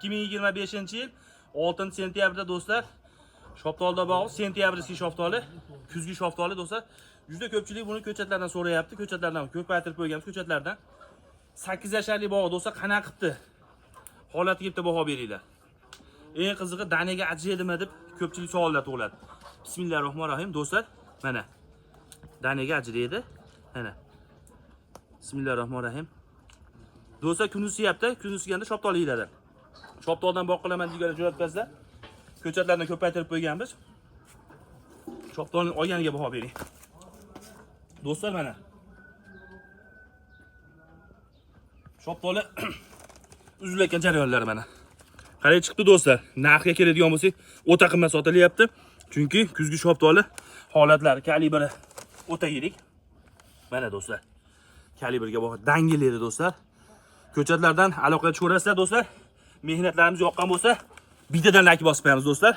2025-yil 6-sentyabrda do'stlar Shoftolida bog'i sentyabrskiy shoftoli, kuzgi shoftoli do'stlar. Juda ko'pchilik buni ko'chatlardan so'rayapti. Ko'chatlardan ko'paytirib qo'yganmiz ko'chatlardan. 8 yasharli bog' do'stlar qanaqa qilibdi? Holatiga bitta baho beringlar. Eng qizig'i danaga ajraydimi deb ko'pchilik savollar tug'iladi. Bismillahirrohmanirrohim do'stlar. Mana danaga ajraydi. Mana. Bismillahirrohmanirrohim. Do'stlar kunusyapti. Kunusiganda shoftoli yiladi. Shoftoldan boq qilaman deganlar jo'natkazlar. Ko'chatlarni ko'paytirib qo'yganmiz. Shoftolni olganiga baho bering. Do'stlar mana. Shoftoli uzilayotgan jarayonlari mana. Qaray chiqdi do'stlar. Narxga keladigan bo'lsak, o'ta qimmat sotilyapti. Chunki kuzgi shoftoli holatlari kalibri o'ta yirik. Mana do'stlar. Kalibrga baho dangillaydi do'stlar. Ko'chatlardan aloqa ko'rasizlar do'stlar. Mehnatlarimiz yoqqan bo'lsa, bittadan like bosib qo'yamiz do'stlar.